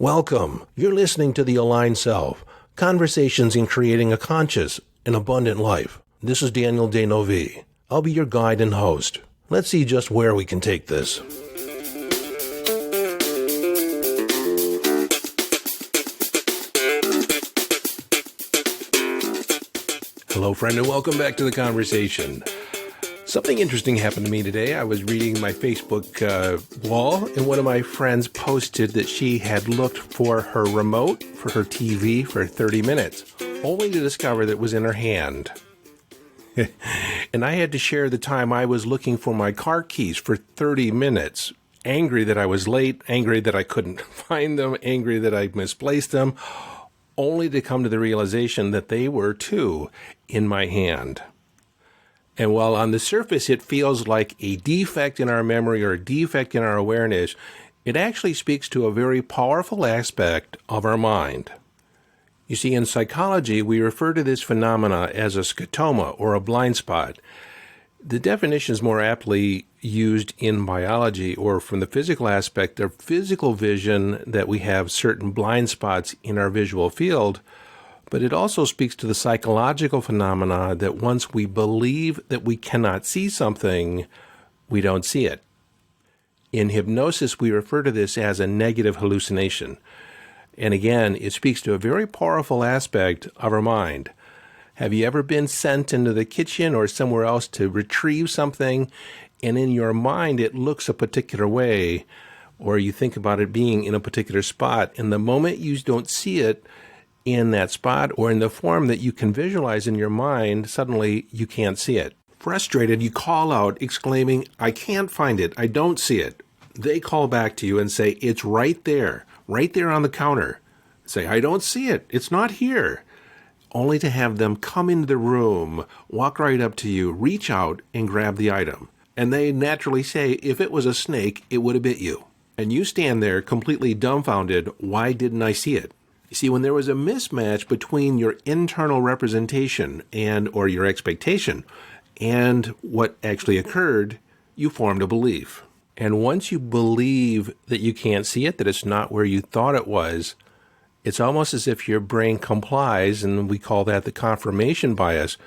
Welcome. You're listening to The Aligned Self, Conversations in Creating a Conscious and Abundant Life. This is Daniel Denovi. I'll be your guide and host. Let's see just where we can take this. Hello, friend, and welcome back to the conversation. Something interesting happened to me today. I was reading my Facebook wall, and one of my friends posted that she had looked for her remote for her TV for 30 minutes, only to discover that it was in her hand. And I had to share the time I was looking for my car keys for 30 minutes, angry that I was late, angry that I couldn't find them, angry that I misplaced them, only to come to the realization that they were, too, in my hand. And while on the surface it feels like a defect in our memory or a defect in our awareness, it actually speaks to a very powerful aspect of our mind. You see, in psychology, we refer to this phenomena as a scotoma or a blind spot. The definition is more aptly used in biology or from the physical aspect of physical vision, that we have certain blind spots in our visual field. But it also speaks to the psychological phenomena that once we believe that we cannot see something, we don't see it. In hypnosis, we refer to this as a negative hallucination. And again, it speaks to a very powerful aspect of our mind. Have you ever been sent into the kitchen or somewhere else to retrieve something, and in your mind it looks a particular way, or you think about it being in a particular spot, and the moment you don't see it in that spot or in the form that you can visualize in your mind, suddenly you can't see it. Frustrated, you call out exclaiming, "I can't find it, I don't see it." They call back to you and say, "It's right there on the counter." Say, "I don't see it, it's not here." Only to have them come into the room, walk right up to you, reach out and grab the item. And they naturally say, "If it was a snake, it would have bit you." And you stand there completely dumbfounded. Why didn't I see it? You see, when there was a mismatch between your internal representation or your expectation and what actually occurred, you formed a belief. And once you believe that you can't see it, that it's not where you thought it was, it's almost as if your brain complies, and we call that the confirmation bias.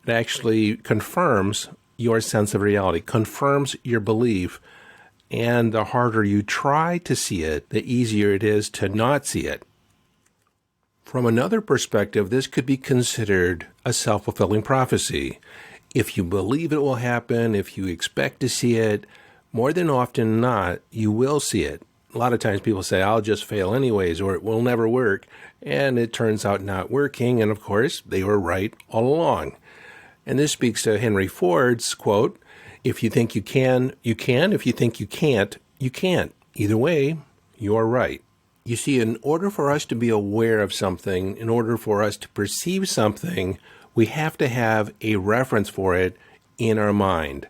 It actually confirms your sense of reality, confirms your belief, and the harder you try to see it, the easier it is to not see it. From another perspective, this could be considered a self-fulfilling prophecy. If you believe it will happen, if you expect to see it, more than often than not, you will see it. A lot of times people say, "I'll just fail anyways," or "it will never work," and it turns out not working, and of course, they were right all along. And this speaks to Henry Ford's quote, "If you think you can, you can. If you think you can't, you can't. Either way, you're right." You see, in order for us to be aware of something, in order for us to perceive something, we have to have a reference for it in our mind.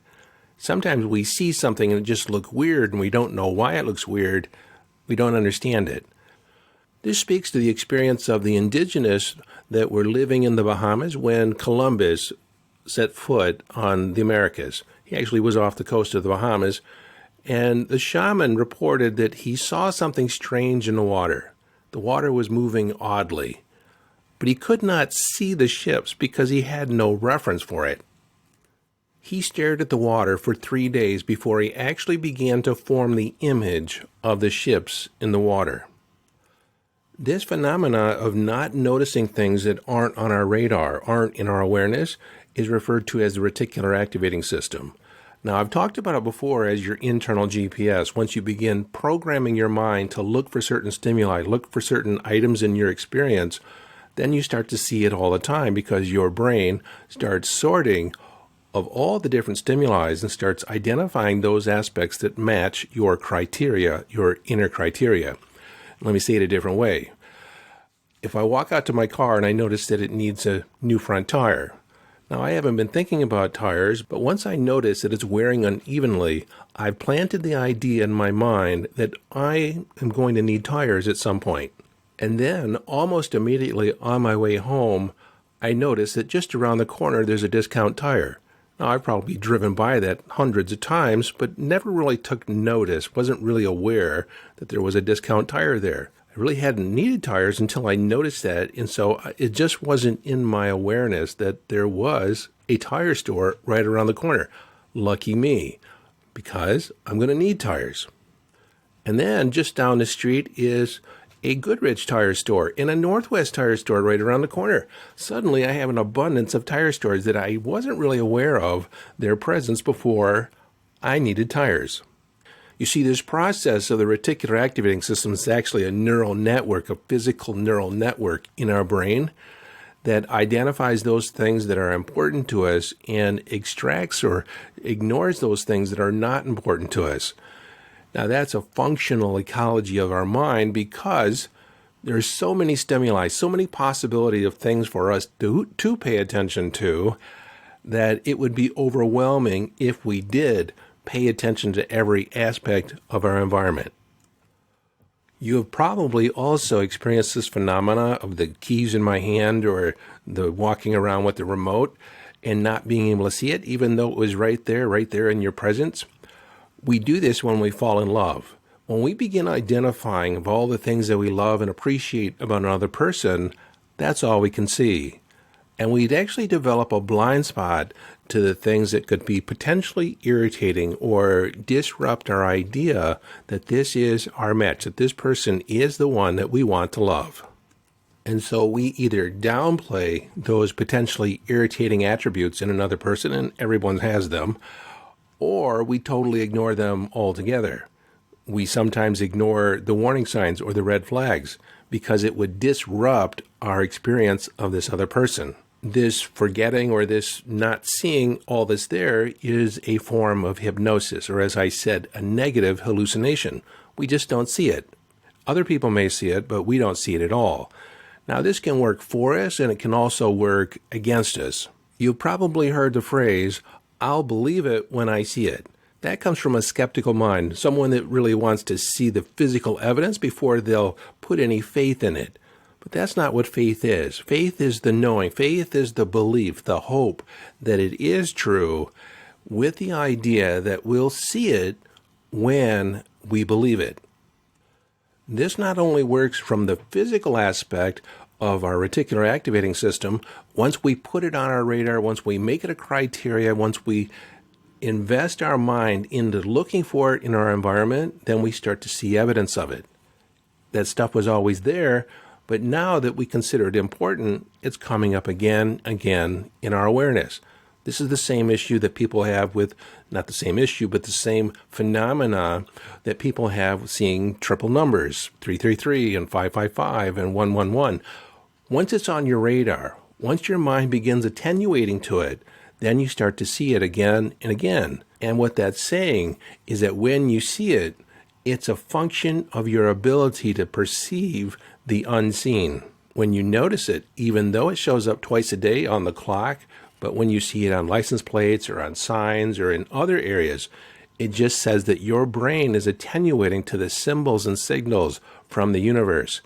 Sometimes we see something and it just looks weird and we don't know why it looks weird. We don't understand it. This speaks to the experience of the indigenous that were living in the Bahamas when Columbus set foot on the Americas. He actually was off the coast of the Bahamas. And the shaman reported that he saw something strange in the water. The water was moving oddly, but he could not see the ships because he had no reference for it. He stared at the water for 3 days before he actually began to form the image of the ships in the water. This phenomena of not noticing things that aren't on our radar, aren't in our awareness, is referred to as the reticular activating system. Now, I've talked about it before as your internal GPS. Once you begin programming your mind to look for certain stimuli, look for certain items in your experience, then you start to see it all the time because your brain starts sorting of all the different stimuli and starts identifying those aspects that match your criteria, your inner criteria. Let me say it a different way. If I walk out to my car and I notice that it needs a new front tire, now, I haven't been thinking about tires, but once I notice that it's wearing unevenly, I've planted the idea in my mind that I am going to need tires at some point. And then, almost immediately on my way home, I notice that just around the corner there's a discount tire. Now, I've probably driven by that hundreds of times, but never really took notice, wasn't really aware that there was a discount tire there. I really hadn't needed tires until I noticed that. And so it just wasn't in my awareness that there was a tire store right around the corner. Lucky me, because I'm going to need tires. And then just down the street is a Goodrich tire store and a Northwest tire store right around the corner. Suddenly I have an abundance of tire stores that I wasn't really aware of their presence before I needed tires. You see, this process of the reticular activating system is actually a neural network, a physical neural network in our brain that identifies those things that are important to us and extracts or ignores those things that are not important to us. Now, that's a functional ecology of our mind because there's so many stimuli, so many possibilities of things for us to pay attention to that it would be overwhelming if we did pay attention to every aspect of our environment. You have probably also experienced this phenomena of the keys in my hand or the walking around with the remote and not being able to see it, even though it was right there in your presence. We do this when we fall in love. When we begin identifying of all the things that we love and appreciate about another person, that's all we can see. And we'd actually develop a blind spot to the things that could be potentially irritating or disrupt our idea that this is our match, that this person is the one that we want to love. And so we either downplay those potentially irritating attributes in another person, and everyone has them, or we totally ignore them altogether. We sometimes ignore the warning signs or the red flags because it would disrupt our experience of this other person. This forgetting or this not seeing all this there is a form of hypnosis, or as I said, a negative hallucination. We just don't see it. Other people may see it, but we don't see it at all. Now, this can work for us, and it can also work against us. You've probably heard the phrase, "I'll believe it when I see it." That comes from a skeptical mind, someone that really wants to see the physical evidence before they'll put any faith in it. But that's not what faith is. Faith is the knowing. Faith is the belief, the hope that it is true, with the idea that we'll see it when we believe it. This not only works from the physical aspect of our reticular activating system. Once we put it on our radar, once we make it a criteria, once we invest our mind into looking for it in our environment, then we start to see evidence of it. That stuff was always there, but now that we consider it important, it's coming up again in our awareness. This is the same issue that people have with, not the same issue, but the same phenomena that people have seeing triple numbers, 333 and 555 and 111. Once it's on your radar, once your mind begins attenuating to it, then you start to see it again and again. And what that's saying is that when you see it, it's a function of your ability to perceive the unseen. When you notice it, even though it shows up twice a day on the clock, but when you see it on license plates or on signs or in other areas, it just says that your brain is attenuating to the symbols and signals from the universe.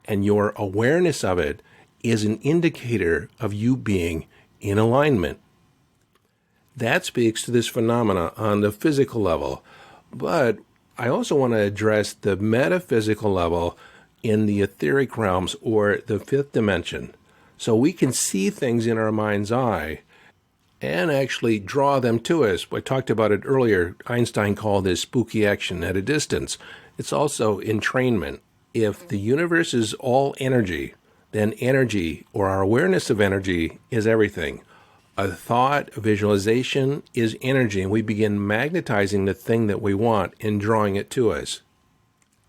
And your awareness of it is an indicator of you being in alignment. That speaks to this phenomena on the physical level. But I also want to address the metaphysical level in the etheric realms or the fifth dimension. So we can see things in our mind's eye and actually draw them to us. I talked about it earlier. Einstein called this spooky action at a distance. It's also entrainment. If the universe is all energy, then energy or our awareness of energy is everything. A thought, a visualization is energy, and we begin magnetizing the thing that we want and drawing it to us.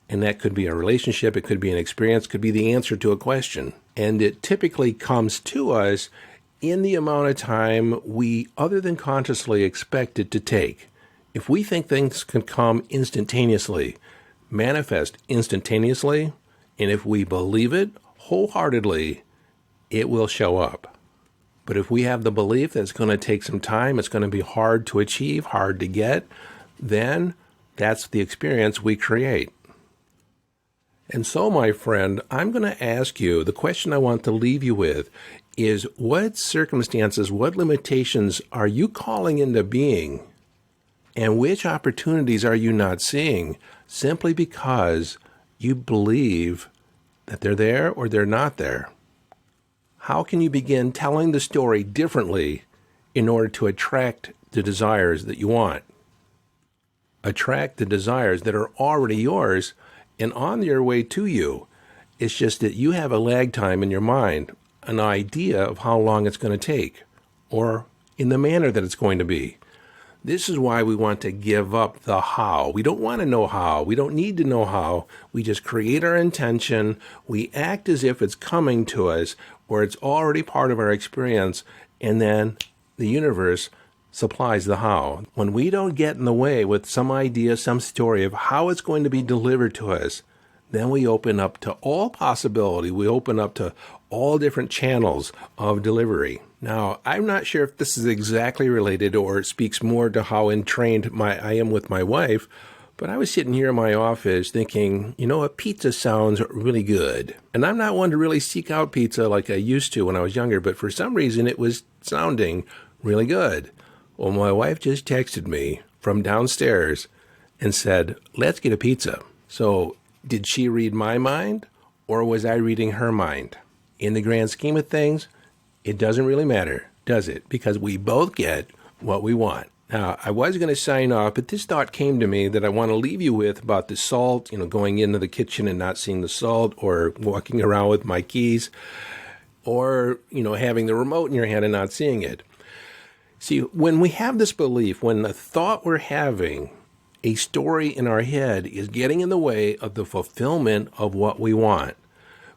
And that could be a relationship, it could be an experience, it could be the answer to a question. And it typically comes to us in the amount of time we, other than consciously, expect it to take. If we think things can come instantaneously, manifest instantaneously, and if we believe it wholeheartedly, it will show up. But if we have the belief that it's going to take some time, it's going to be hard to achieve, hard to get, then that's the experience we create. And so, my friend, I'm going to ask you, the question I want to leave you with is, what circumstances, what limitations are you calling into being? And which opportunities are you not seeing simply because you believe that they're there or they're not there? How can you begin telling the story differently in order to attract the desires that you want? Attract the desires that are already yours and on your way to you. It's just that you have a lag time in your mind, an idea of how long it's going to take, or in the manner that it's going to be. This is why we want to give up the how. We don't want to know how. We don't need to know how. We just create our intention. We act as if it's coming to us, or it's already part of our experience, and then the universe supplies the how. When we don't get in the way with some idea, some story of how it's going to be delivered to us, then we open up to all possibility. We open up to all different channels of delivery. Now, I'm not sure if this is exactly related or speaks more to how entrained I am with my wife, but I was sitting here in my office thinking, a pizza sounds really good. And I'm not one to really seek out pizza like I used to when I was younger, but for some reason it was sounding really good. Well, my wife just texted me from downstairs and said, let's get a pizza. So did she read my mind or was I reading her mind? In the grand scheme of things, it doesn't really matter, does it? Because we both get what we want. Now, I was going to sign off, but this thought came to me that I want to leave you with about the salt, going into the kitchen and not seeing the salt, or walking around with my keys, or, having the remote in your hand and not seeing it. See, when we have this belief, when the thought we're having, a story in our head is getting in the way of the fulfillment of what we want,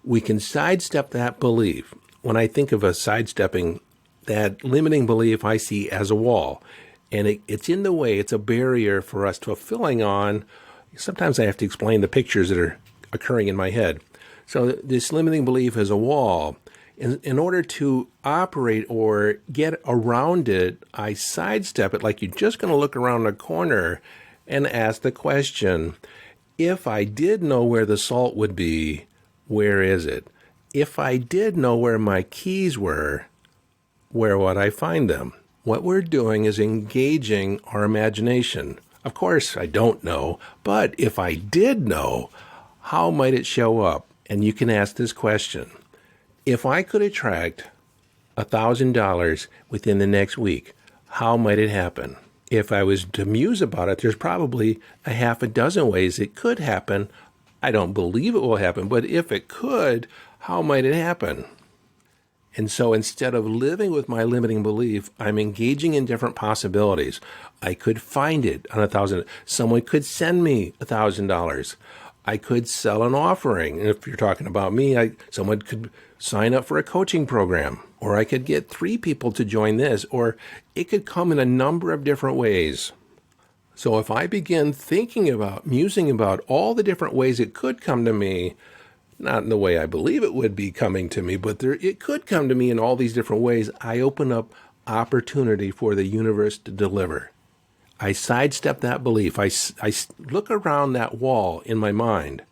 we can sidestep that belief. When I think of a sidestepping, that limiting belief I see as a wall. And it's in the way, it's a barrier for us fulfilling on. Sometimes I have to explain the pictures that are occurring in my head. So this limiting belief is a wall. In order to operate or get around it, I sidestep it like you're just going to look around a corner and ask the question, if I did know where the salt would be, where is it? If I did know where my keys were, where would I find them? What we're doing is engaging our imagination. Of course, I don't know, but if I did know, how might it show up? And you can ask this question. If I could attract $1,000 within the next week, how might it happen? If I was to muse about it, there's probably a half a dozen ways it could happen. I don't believe it will happen, but if it could, how might it happen? And so instead of living with my limiting belief, I'm engaging in different possibilities. I could find it on $1,000. Someone could send me $1,000. I could sell an offering. And if you're talking about me, someone could sign up for a coaching program, or I could get 3 people to join this, or it could come in a number of different ways. So if I begin musing about all the different ways it could come to me, not in the way I believe it would be coming to me, but it could come to me in all these different ways, I open up opportunity for the universe to deliver. I sidestep that belief. I look around that wall in my mind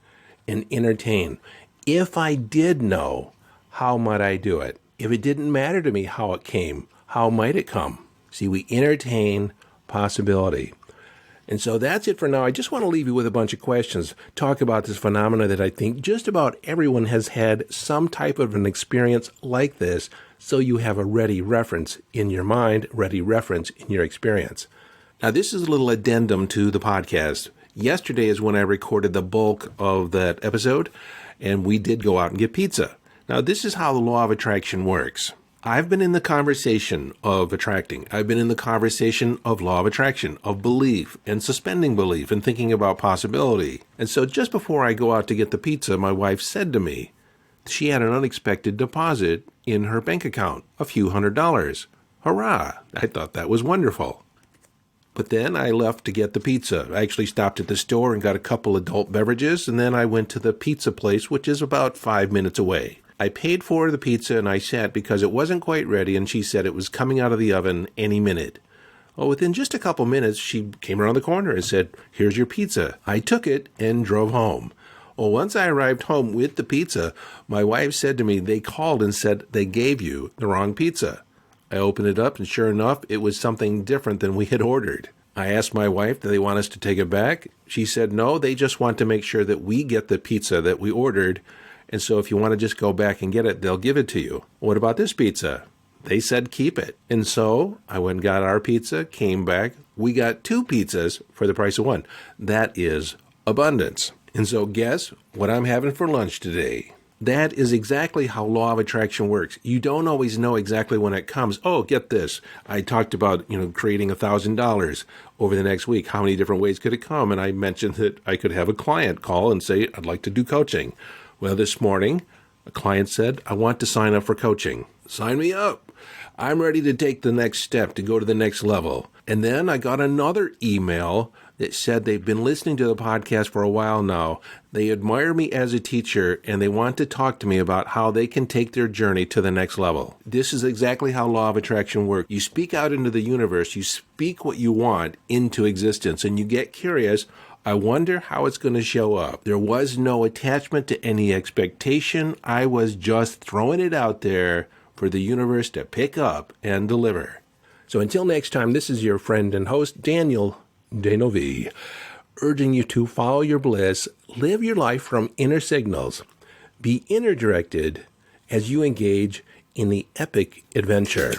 and entertain. If I did know, how might I do it? If it didn't matter to me how it came, how might it come? See, we entertain possibility. And so that's it for now. I just want to leave you with a bunch of questions. Talk about this phenomena that I think just about everyone has had some type of an experience like this, so you have a ready reference in your mind, ready reference in your experience. Now, this is a little addendum to the podcast. Yesterday is when I recorded the bulk of that episode, and we did go out and get pizza. Now, this is how the law of attraction works. I've been in the conversation of attracting. I've been in the conversation of law of attraction, of belief and suspending belief and thinking about possibility. And so just before I go out to get the pizza, my wife said to me she had an unexpected deposit in her bank account, a few $100s. Hurrah! I thought that was wonderful. But then I left to get the pizza. I actually stopped at the store and got a couple adult beverages, and then I went to the pizza place, which is about 5 minutes away. I paid for the pizza and I sat because it wasn't quite ready, and she said it was coming out of the oven any minute. Well, within just a couple minutes, she came around the corner and said, "Here's your pizza." I took it and drove home. Well, once I arrived home with the pizza, my wife said to me, they called and said they gave you the wrong pizza. I opened it up, and sure enough, it was something different than we had ordered. I asked my wife, do they want us to take it back? She said, no, they just want to make sure that we get the pizza that we ordered, And so if you want to just go back and get it, they'll give it to you. What about this pizza? They said keep it. And so I went and got our pizza, came back. We got 2 pizzas for the price of 1. That is abundance. And so guess what I'm having for lunch today? That is exactly how law of attraction works. You don't always know exactly when it comes. Oh, get this. I talked about, creating $1,000 over the next week. How many different ways could it come? And I mentioned that I could have a client call and say, I'd like to do coaching. Well, this morning, a client said, I want to sign up for coaching. Sign me up. I'm ready to take the next step to go to the next level. And then I got another email that said they've been listening to the podcast for a while now. They admire me as a teacher, and they want to talk to me about how they can take their journey to the next level. This is exactly how law of attraction works. You speak out into the universe. You speak what you want into existence, and you get curious. I wonder how it's going to show up. There was no attachment to any expectation. I was just throwing it out there for the universe to pick up and deliver. So until next time, this is your friend and host, Daniel Denovi, urging you to follow your bliss, live your life from inner signals, be inner directed as you engage in the epic adventure.